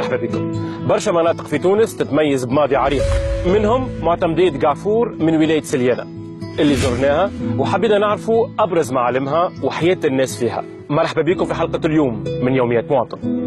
مرحبا بكم. برشا مناطق في تونس تتميز بماضي عريق، منهم معتمدية قعفور من ولاية سليانة اللي زرناها وحبينا نعرفوا أبرز معالمها وحياة الناس فيها. مرحبا بكم في حلقة اليوم من يوميات مواطن.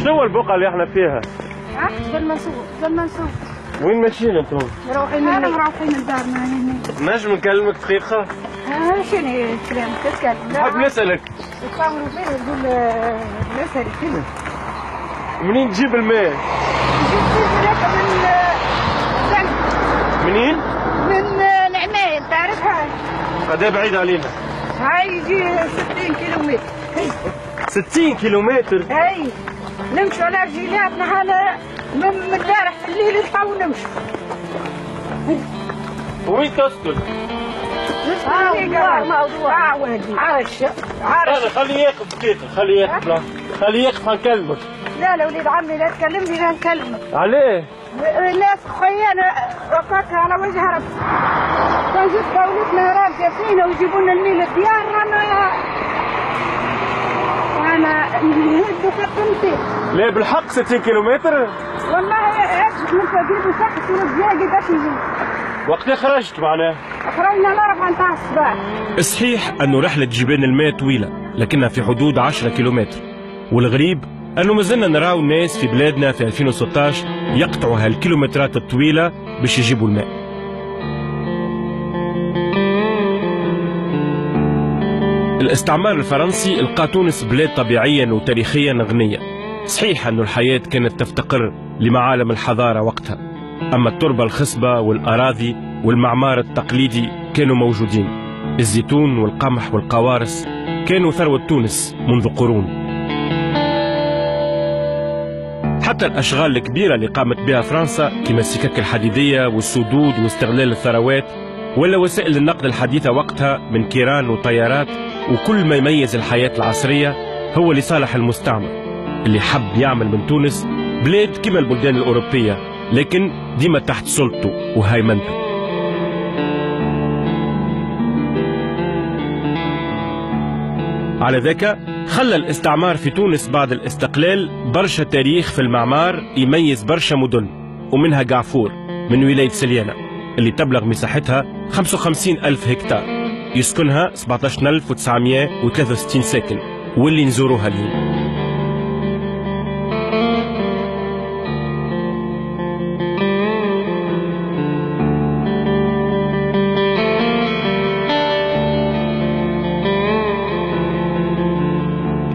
شنو البقعة اللي احنا فيها؟ جبل منصور. وين ماشيين انتم؟ مروحين لدارنا هنا. نجم نكلمك دقيقة؟ شنو الكلام تتكلم؟ نحب نسألك. تصوروا فيه نقول نسألك شنو؟ منين تجيب الماء؟ منين؟ من العمايل تعرفها؟ قد بعيد علينا؟ هاي يجي 60 كيلومتر. 60 كيلومتر؟ اي نمشوا على رجيلاتنا هذا من البارح في الليل نحاول نمشوا. وين تسكن؟ موضوع عاش انا خليه ياخذ دقيقة، خليه ياخذ نكلمك. لا وليد عمي لا تكلمني لا نكلمك. عليه؟ الناس خيانة رقاقها على وجه ربي. كان جت دولتنا راجعة فينا ويجيبوا لنا الميل الديار أنا نهدوا كتمتي. ليه بالحق 60 كيلومتر؟ والله أجد من فقير وساحة ورجاجي باش نجي. وقت خرجت معناه؟ خرجنا الأربعة نتاع الصباح. صحيح أنه رحلة جبال الماء طويلة، لكنها في حدود 10 كيلومتر، والغريب أنه مازلنا نراو الناس في بلادنا في 2016 يقطعوا هالكيلومترات الطويلة باش يجيبوا الماء. الاستعمار الفرنسي لقى تونس بلاد طبيعيا وتاريخيا غنية. صحيح أن الحياة كانت تفتقر لمعالم الحضارة وقتها، أما التربة الخصبة والأراضي والمعمار التقليدي كانوا موجودين. الزيتون والقمح والقوارص كانوا ثروة تونس منذ قرون. حتى الأشغال الكبيرة اللي قامت بها فرنسا كما السكك الحديدية والسدود واستغلال الثروات ولا وسائل النقل الحديثة وقتها من كيران وطيارات، وكل ما يميز الحياة العصرية هو لصالح المستعمر اللي حب يعمل من تونس بلاد كما البلدان الأوروبية، لكن ديما تحت سلطته وهيمنته. على ذاك خلى الاستعمار في تونس بعد الاستقلال برشا تاريخ في المعمار يميز برشا مدن، ومنها قعفور من ولاية سليانة اللي تبلغ مساحتها 55,000 هكتار، يسكنها 17,963 ساكن، واللي نزوروها اليوم.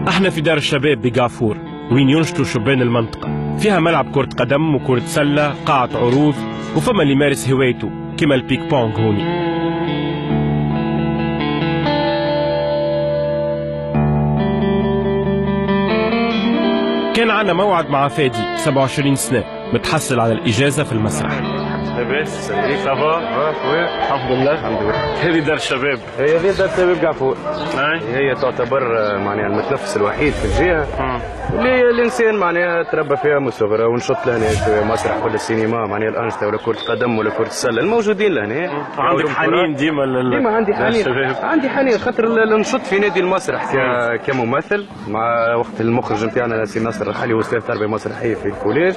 احنا في دار الشباب بقعفور وين ينشطوا شبان المنطقة، فيها ملعب كرة قدم وكرة سلة، قاعة عروض، وفما اللي يمارس هوايته كما البيك بونغ هوني. كان عنا موعد مع فادي 27 سنة متحصل على الإجازة في المسرح. لاباس سليك صافا؟ الحمد لله. هذه دار الشباب. هي دار الشباب قعفور. هي تعتبر معناها المتنفس الوحيد في الجهة اللي الإنسان معناها تربى فيها من صغره، ونشط لهنا شوية مسرح ولا السينما معناها الأنشطة ولا كرة قدم ولا كرة السلة الموجودين لهنا. عندك حنين ديما عندي حنين. عندي حنين خاطر نشط في نادي المسرح كممثل مع وقت المخرج نتاعنا سي ناصر الحلي واستاذ تربية مسرحية في الكوليج،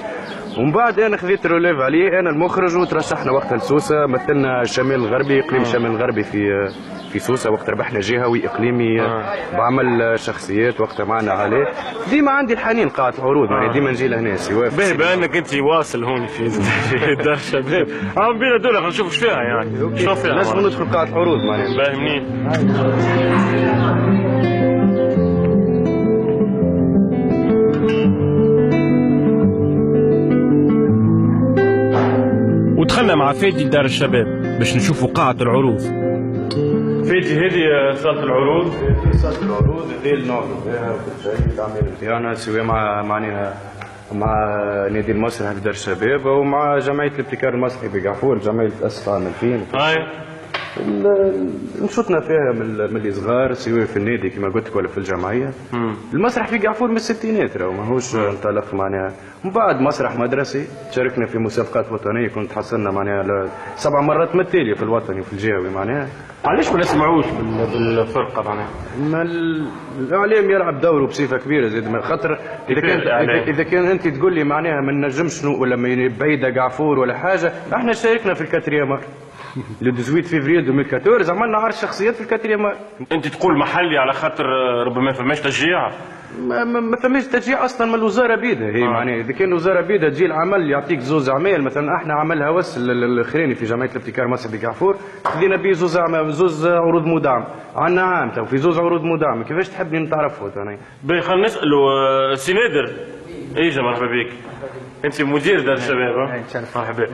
ومن بعد انا خذيت روليف عليه انا المخرج، وترشحنا وقتها لسوسه، مثلنا الشمال الغربي اقليم الشمال الغربي في سوسه، وقت ربحنا جهوي اقليمي بعمل شخصيات وقتها معنا عليه. ديما عندي الحنين قاعة العروض يعني ديما نجي لهنا سواء باهي انك انت واصل هون في دار الشباب. عم بينا دولة نشوف ايش فيها يعني. شوف فيها لازم ندخل قاعة العروض معناها. باهي منين؟ ودخلنا مع فادي دار الشباب باش نشوفوا قاعة العروض. فادي هذه صالة العروض. صالة العروض هذه النوع فيها الأعمال نتاعنا سواء معناها مع نادي المسرح في دار الشباب ومع جمعية الابتكار المسرحي بقعفور، جمعية تأسست عام 2000. نشطنا فيها من الصغار سواء في النادي كما قلت لك ولا في الجمعيه. المسرح في قعفور من الستينات راهو ماهوش انطلق معناها. من بعد مسرح مدرسي شاركنا في مسابقات وطنيه، كنت حصلنا معناها 7 مرات متاليه في الوطني وفي الجهوي معناها. علاش ما نسمعوش بالفرقه معناها؟ ما الاعلام يلعب دوره بصفه كبيره زاد من خاطر اذا كان انت تقول لي معناها ما نجمش ولا بعيده قعفور ولا حاجه، احنا شاركنا في الكاتريامار لو 18 فيفري 2014 عملنا عرض شخصيات في الكاتريامار. انت تقول محلي على خاطر ربما فماش تشجيع؟ ما فماش تشجيع اصلا من الوزاره بيدها هي معناها. اذا كان الوزاره بيدها تجي العمل يعطيك زوز اعمال، مثلا احنا عمل هوس الاخراني في جمعيه الابتكار مسرح بقعفور خذينا به زوز عروض مدعم، عندنا عام تو في زوز عروض مدعم، كيفاش تحبني نتعرفوا ثاني؟ خلينا نسالوا سي نادر. ايجا مرحبا بك. انت مدير دار الشباب. مرحبا.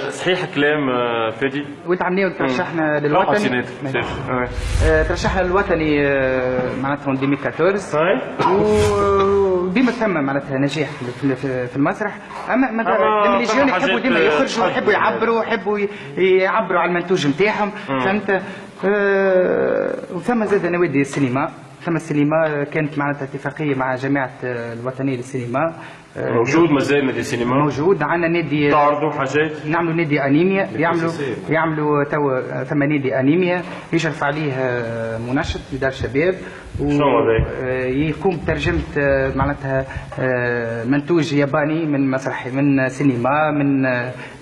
صحيح كلام فادي؟ وانت عمليه ترشحنا للوطني. ترشحنا للوطني معناتها 2014 وديما ثم معناتها نجاح في المسرح. اما ديما الجيران يحبوا ديما يخرجوا، يحبوا يعبروا، يحبوا يعبروا على المنتوج نتاعهم، فهمت؟ وثم زاد نوادي السينما. ثم السينما كانت معناتها اتفاقيه مع جامعه الوطنيه للسينما. موجود مازال نادي السينما؟ موجود. عندنا نادي تعرضوا حاجات؟ نعملوا نادي انيميا، يعملوا تو ثم نادي انيميا يشرف عليه منشط لدار الشباب. يقوم بترجمه معناتها منتوج ياباني من مسرح من سينما من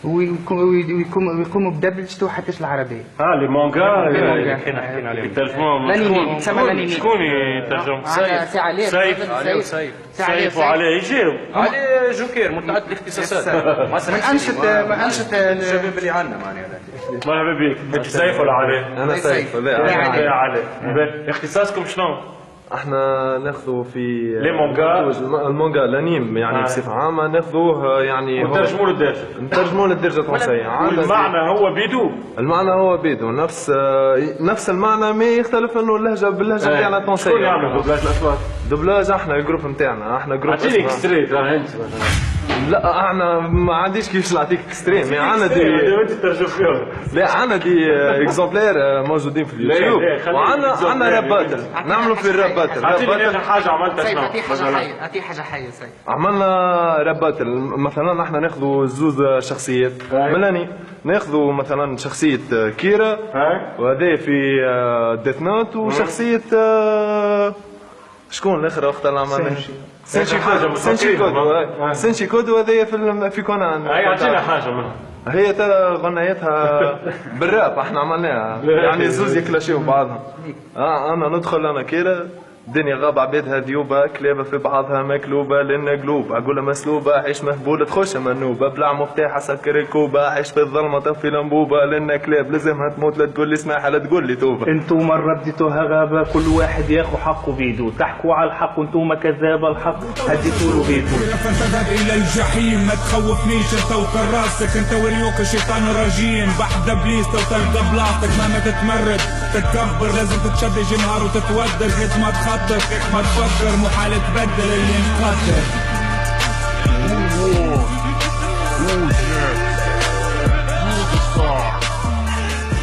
ويقوموا بدبلجته حتى العربيه. لي مانجا حكينا عليهم. الانمي تسمى الانمي. شكون يترجم؟ سيف وعليه يجاوب. علي جوكير متعدد الاختصاصات. من انشط الشباب اللي عندنا معناها. مرحبا بك. انت سيف ولا علي؟ انا سيف. علي. اختصاصكم شنو؟ احنا ناخذوا في لي مانجا، المانجا الانيم يعني بصفه عامه ناخذوه يعني نترجموا للدارجه. نترجموا للدارجه التونسيه. المعنى هو بيدو. المعنى هو بيدو نفس المعنى، ما يختلف انه اللهجه باللهجه نتاعنا التونسيه. شكون يعمل دوبلاج الاصوات؟ دوبلاج احنا الجروب نتاعنا، احنا جروب. اعطيني اكستري انت. لا احنا ما عنديش كيفاش نعطيك اكستريم، يعني عندنا دي وانت ترجم فيهم. لا عندنا دي اكزومبلير موجودين في اليوتيوب، وعندنا راب باتل نعملوا في الراب باتل. اعطيني اخر حاجه عملتها شنو؟ اعطيه حاجه حيه. عملنا راب باتل مثلا، احنا ناخذوا زوز شخصيات ملاني، ناخذوا مثلا شخصيه كيرا وهذا في ديث نوت، وشخصيه شكون الاخر وقت اللي عملنا سنشي كود وهذا في كونان. اعطينا حاجه منها. هي ترى غنيتها بالراب احنا عملناها، يعني زوز يكلاشيو بعضهم. انا ندخل انا كيرا الدنيا غاب عبيدها ذيوبة كلابة في بعضها مكلوبة لنا قلوب عقولها مسلوبة عيش مهبولة تخش منوبة بلع مفتاح سكر الكوبة عيش في الظلمة طفي لنبوبة لنا كلاب لازمها تموت لا تقول لي اسمعها لا تقول لي توبة. انتم رديتوها غابة كل واحد ياخو حقه بيدو، تحكوا على الحق وانتم كذابة الحق هديتوا له بيدو. فتذهب الى الجحيم ما تخوفنيش انت وكراسك، انت وريوك الشيطان الرجيم بحد ابليس لو تلقى بلاطك مهما تتمرد تتكبر لازم تتشدج نهار وتتودر قد ما ما تفكر محال تبدل اللي مقدر.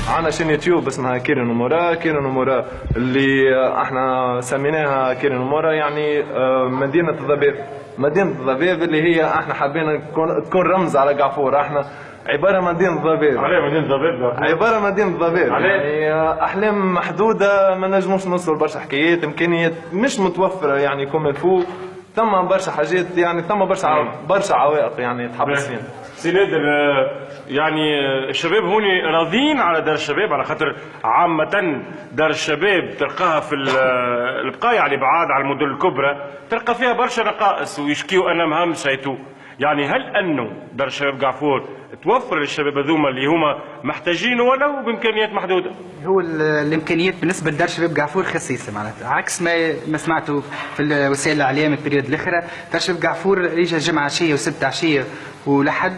عنا شين يوتيوب اسمها كيرن ومورا. كيرن ومورا اللي احنا سميناها كيرن ومورا يعني مدينة الضباب. مدينة الضباب اللي هي احنا حابين تكون رمز على قعفور. احنا عبارة مدينة ضباب. عليه مدينة ضباب. عبارة مدينة ضباب. يعني أحلام محدودة ما نجموش نوصل برشا حكايات، إمكانيات مش متوفرة يعني كوم الفو. ثم برشا حاجات يعني ثم برشا عوائق يعني تحبس فينا. سي نادر يعني الشباب هوني راضيين على دار الشباب على خاطر عامة دار الشباب تلقاها في البقايا يعني بعاد على المدن الكبرى تلقى فيها برشا نقائص ويشكيوا أنا مهم شيتو. يعني هل انه دار الشباب قعفور توفر للشباب هذوما اللي هما محتاجينه ولو بامكانيات محدوده؟ هو الامكانيات بالنسبه لدار الشباب قعفور خصيصه معناتها عكس ما سمعتوا في وسائل الاعلام البريود الاخرى. دار الشباب قعفور يجي جمعه عشيه وسبت عشيه ولحد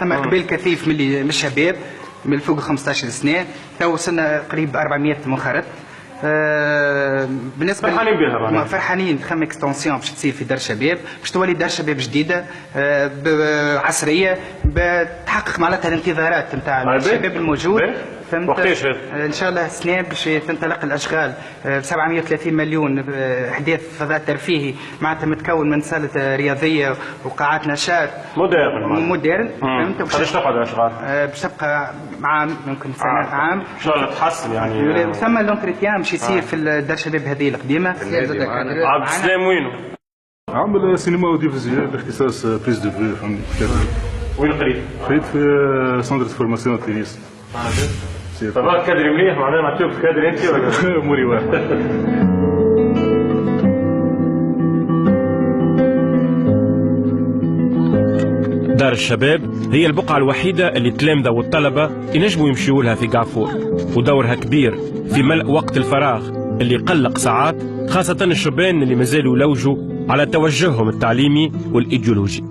ثم اقبال كثيف من الشباب من فوق 15 سنه. تو وصلنا قريب 400 منخرط. بالنسبه فرحانين بها فرحانين خم اكستنسيون باش تصير في دار الشباب باش تولي دار شباب جديده عصريه تحقق معناتها الانتظارات نتاع الشباب الموجود. فهمت؟ وقتاش هذا؟ ان شاء الله السنه باش تنطلق الاشغال ب 730 مليون احداث فضاء ترفيهي معناتها متكون من صاله رياضيه وقاعات نشاط مودرن. فهمت؟ باش تقعد الاشغال؟ باش تبقى عام ممكن سنه عام ان شاء الله تحسن يعني. وثم لونتريتيان باش يصير في دار الشباب هذه القديمه. عبد السلام وينه؟ عامل سينما وديفيزيون باختصاص بريز دو في فهمني. وين قريت؟ قريت في سنتر فورماسيون تنس. طبعا كادري مليح معناها معطيوك كادري انت ولا؟ اموري واحد. دار الشباب هي البقعة الوحيدة اللي التلامذة والطلبة ينجموا يمشيوا لها في قعفور، ودورها كبير في ملء وقت الفراغ اللي يقلق ساعات، خاصة الشبان اللي مازالوا يلوجوا على توجههم التعليمي والإيديولوجي.